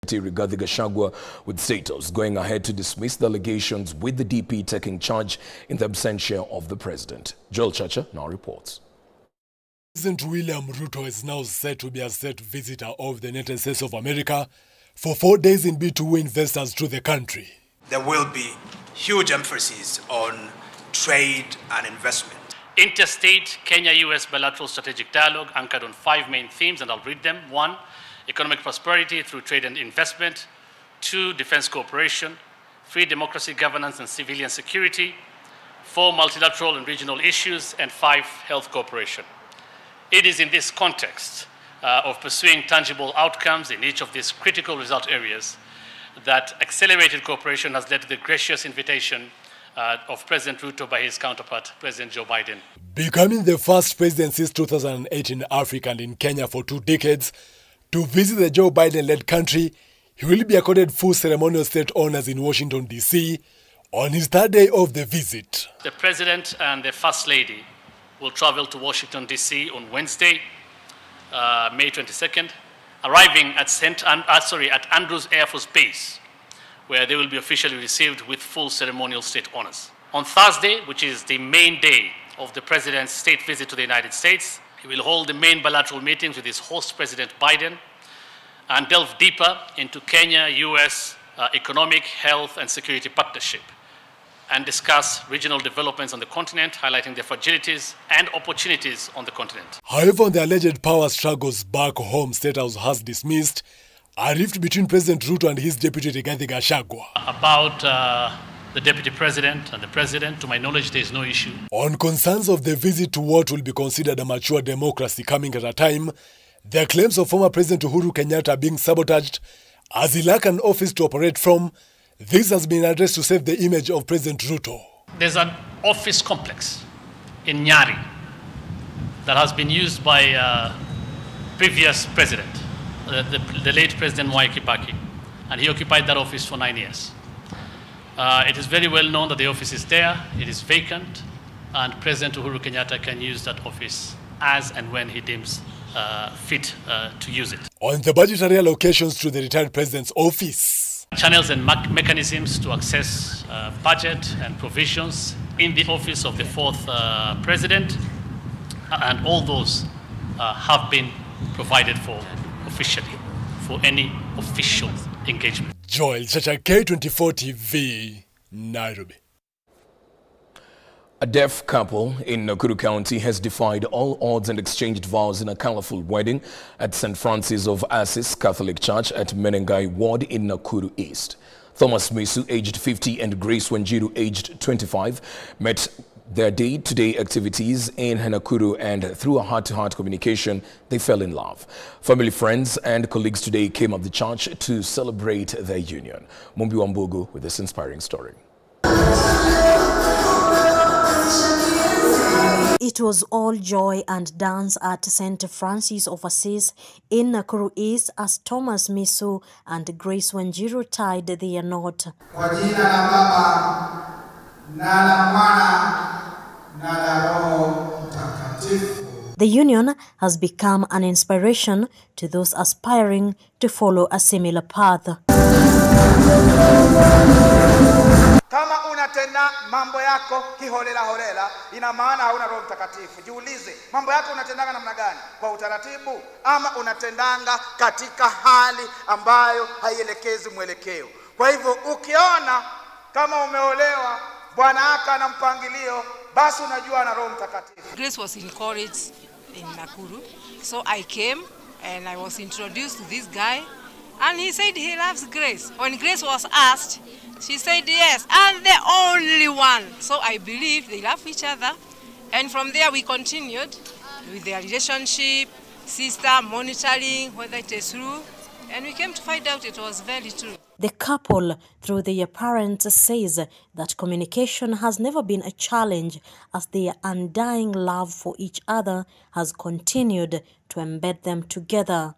Rigathi Gachagua with status going ahead to dismiss the allegations, with the DP taking charge in the absentia of the president. Joel Chacha now reports. President William Ruto is now set to be a state visitor of the United States of America for 4 days in bid to woo investors to the country. There will be huge emphasis on trade and investment. Interstate Kenya-US bilateral strategic dialogue anchored on 5 main themes, and I'll read them. 1, economic prosperity through trade and investment. 2, defense cooperation. 3, democracy, governance, and civilian security. 4, multilateral and regional issues. And 5, health cooperation. It is in this context of pursuing tangible outcomes in each of these critical result areas that accelerated cooperation has led to the gracious invitation of President Ruto by his counterpart, President Joe Biden. Becoming the first president since 2008 in Africa and in Kenya for 2 decades, to visit the Joe Biden-led country, he will be accorded full ceremonial state honors in Washington, D.C. on his 3rd day of the visit. The President and the First Lady will travel to Washington, D.C. on Wednesday, May 22nd, arriving at Andrews Air Force Base, where they will be officially received with full ceremonial state honors. On Thursday, which is the main day of the President's state visit to the United States, he will hold the main bilateral meetings with his host, President Biden, and delve deeper into Kenya-US economic, health, and security partnership, and discuss regional developments on the continent, highlighting the fragilities and opportunities on the continent. However, the alleged power struggles back home, State House has dismissed a rift between President Ruto and his deputy Rigathi Gachagua. About the deputy president and the president, to my knowledge, there is no issue. On concerns of the visit to what will be considered a mature democracy coming at a time, the claims of former President Uhuru Kenyatta are being sabotaged as he lacks an office to operate from. This has been addressed to save the image of President Ruto. There's an office complex in Nyari that has been used by previous president, the late President Mwai Kibaki, and he occupied that office for 9 years. It is very well known that the office is there, it is vacant, and President Uhuru Kenyatta can use that office as and when he deems fit to use it. On the budgetary allocations to the retired president's office, channels and mechanisms to access budget and provisions in the office of the 4th president, and all those have been provided for officially for any official engagement. Joel Chacha, K24 TV, Nairobi. A deaf couple in Nakuru County has defied all odds and exchanged vows in a colorful wedding at St. Francis of Assisi Catholic Church at Menengai Ward in Nakuru East. Thomas Misu, aged 50, and Grace Wanjiru, aged 25, met their day-to-day activities in Nakuru, and through a heart-to-heart communication, they fell in love. Family, friends, and colleagues today came at the church to celebrate their union. Mumbi Wambugu with this inspiring story. It was all joy and dance at St. Francis of Assisi in Nakuru East as Thomas Misu and Grace Wanjiru tied their knot. The union has become an inspiration to those aspiring to follow a similar path. Kama unatenda mambo yako kiholela holela, ina maana hauna Roho Mtakatifu. Jiulize, mambo yako unatendanga namna gani? Kwa utaratibu ama unatendanga katika hali ambayo haielekezi mwelekeo? Kwa hivyo ukiona kama umeolewa bwana yako ana mpangilio, basi unajua ana Roho Mtakatifu. Grace was encouraged in Nakuru, so I came and I was introduced to this guy, and he said he loves Grace. When Grace was asked, she said yes, and the only one. So I believe they love each other, and from there we continued with their relationship, sister monitoring whether it is true, and we came to find out it was very true. The couple, through their parents, says that communication has never been a challenge as their undying love for each other has continued to embed them together.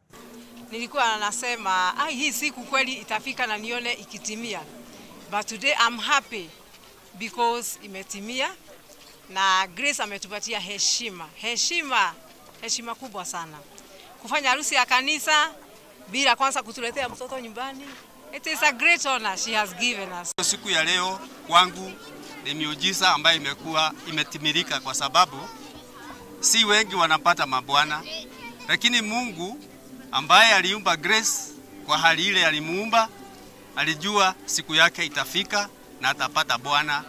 Nilikuwa nasema, hii siku kweli itafika na nione ikitimia. But today I'm happy because imetimia na Grace ametupatia heshima kubwa sana. Kufanya harusi ya kanisa bila kwanza kutuletea mtoto nyumbani. It is a great honor she has given us. Siku ya leo kwangu ni miujiza ambayo imetimilika kwa sababu si wengi wanapata mabwana, lakini Mungu ambaye aliumba Grace kwa hali ile alimuumba, alijua siku yake itafika na atapata bwana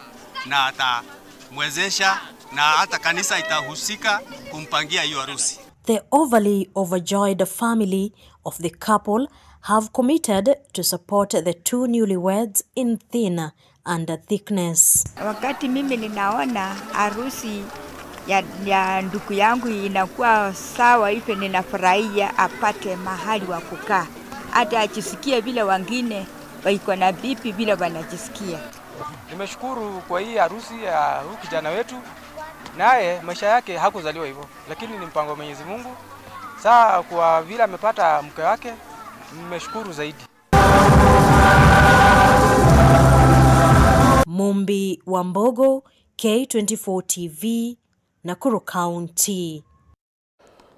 na atamwezesha na hata kanisa itahusika kumpangia hiyo harusi. The overly overjoyed family of the couple have committed to support the two newlyweds in thin and thickness. Wakati mimi ninaona harusi ya ndugu yangu inakuwa sawa hivi, ninafurahia apate mahali wa kukaa. Hata ajisikie vile wengine waiko na bibi vile wanajisikia. Nimeshukuru kwa hii harusi ya huyu kijana wetu. Naye maisha yake hakuzaliwa hivyo, lakini ni mpango wa Mwenyezi Mungu. Saa kwa vile amepata mke wake, nimeshukuru zaidi. Mumbi Wambogo, K24 TV, Nakuru County.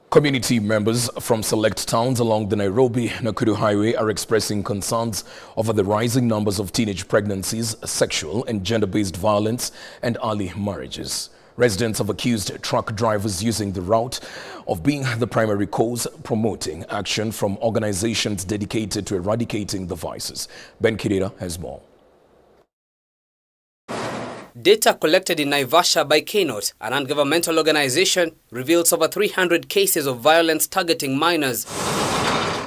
Community members from select towns along the Nairobi-Nakuru Highway are expressing concerns over the rising numbers of teenage pregnancies, sexual and gender-based violence, and early marriages. Residents have accused truck drivers using the route of being the primary cause, promoting action from organizations dedicated to eradicating the vices. Ben Kirira has more. Data collected in Naivasha by K24, an ungovernmental organization, reveals over 300 cases of violence targeting minors.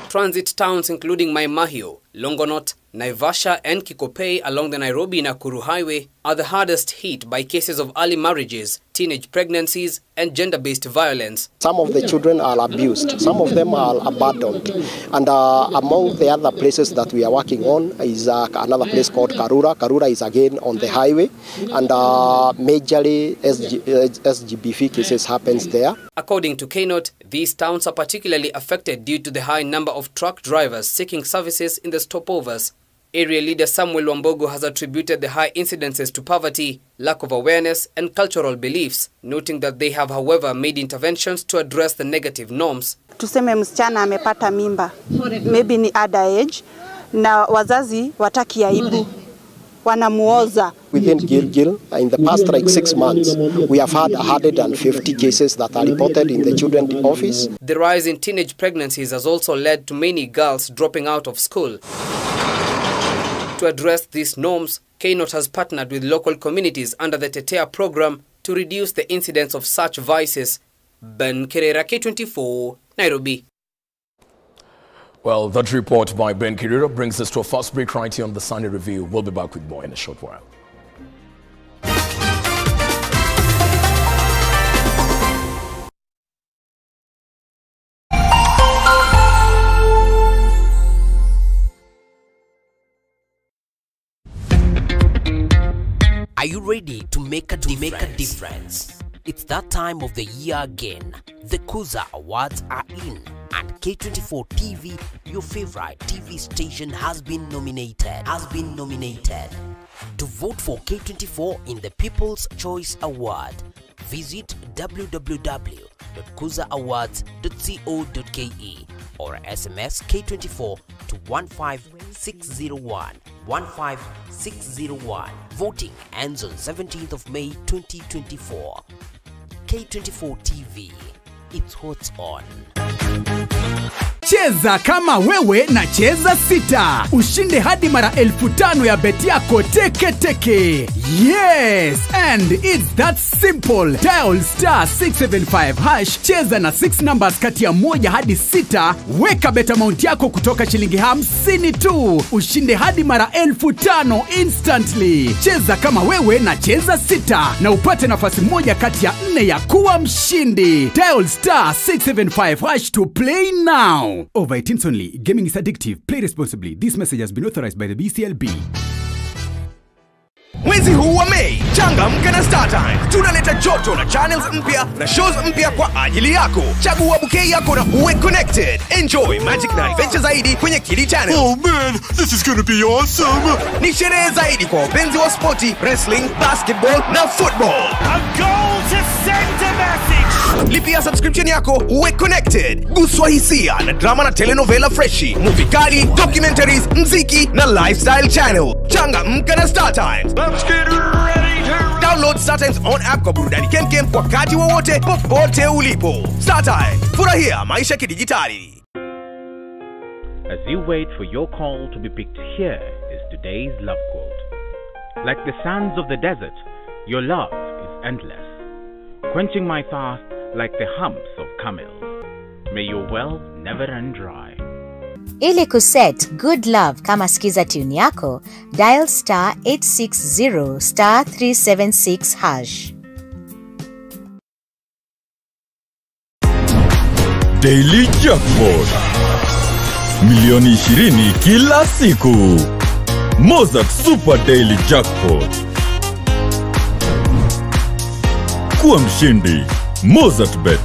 Transit towns including Maimahio, Longonot, Naivasha and Kikopey along the Nairobi-Nakuru Highway are the hardest hit by cases of early marriages, teenage pregnancies and gender-based violence. Some of the children are abused, some of them are abandoned. And among the other places that we are working on is another place called Karura. Karura is again on the highway, and majorly SGBV cases happens there. According to K24, these towns are particularly affected due to the high number of truck drivers seeking services in the stopovers. Area leader Samuel Wambogo has attributed the high incidences to poverty, lack of awareness and cultural beliefs, noting that they have, however, made interventions to address the negative norms. Tuseme msichana amepata mimba, maybe ni underage, na wazazi wataki aibu, wanamuoza. Within Gilgil, in the past 6 months, we have had 150 cases that are reported in the children's office. The rise in teenage pregnancies has also led to many girls dropping out of school. To address these norms, K24 has partnered with local communities under the Tetea program to reduce the incidence of such vices. Ben Kirera, K24, Nairobi. Well, that report by Ben Kirera brings us to a first break right here on the Sunday Review. We'll be back with more in a short while. Are you ready to make a difference? It's that time of the year again. The Kuza Awards are in, and K24 TV, your favorite TV station, has been nominated. To vote for K24 in the People's Choice Award, visit www.kuzaawards.co.ke or SMS K24 to 15601. 15601. Voting ends on 17th of May 2024. K24 TV. It's what's on. Cheza kama wewe na cheza sita. Ushinde hadi mara 5,000 ya beti yako teke teke. Yes, and it's that simple. Dial *675#. Cheza na 6 numbers kati ya 1 hadi 6. Weka bet amount yako kutoka shilingi 50 tu. Ushinde hadi mara 5,000 instantly. Cheza kama wewe na cheza sita. Na upate nafasi moja kati ya 4 ya kuwa mshindi. Dial *675# to play now. Over 18 only. Gaming is addictive. Play responsibly. This message has been authorized by the BCLB. Mwezi huu wa Mei, changamka na StarTime. Tunaleta joto na channels mpya na shows mpya kwa ajili yako. Chagua bouquet yako na uwe connected. Enjoy magic na adventure zaidi kwenye Kili Channel. Oh man, this is gonna be awesome. Ni sherehe zaidi kwa wapenzi wa spoti, wrestling, basketball na football. A goal to send a message. Lipia subscription yako uwe connected. Guswa hisia na drama na telenovela freshi, movie kali, documentaries, mziki na lifestyle channel. Changamka na Star Times. Let's get ready to download Star Times on app kwa burudani kemkem wakati wowote popote ulipo. Star Times, furahia maisha kidijitali. As you wait for your call to be picked, here is today's love quote. Like the sands of the desert, your love is endless, quenching my thirst like the humps of camels. May your well never run dry. Ili kuset good love kama skiza tune yako, dial star 860 star 376 hash. Daily Jackpot. Milioni 20 kila siku. Mozart Super Daily Jackpot. Kuwa mshindi. Mozart Bet.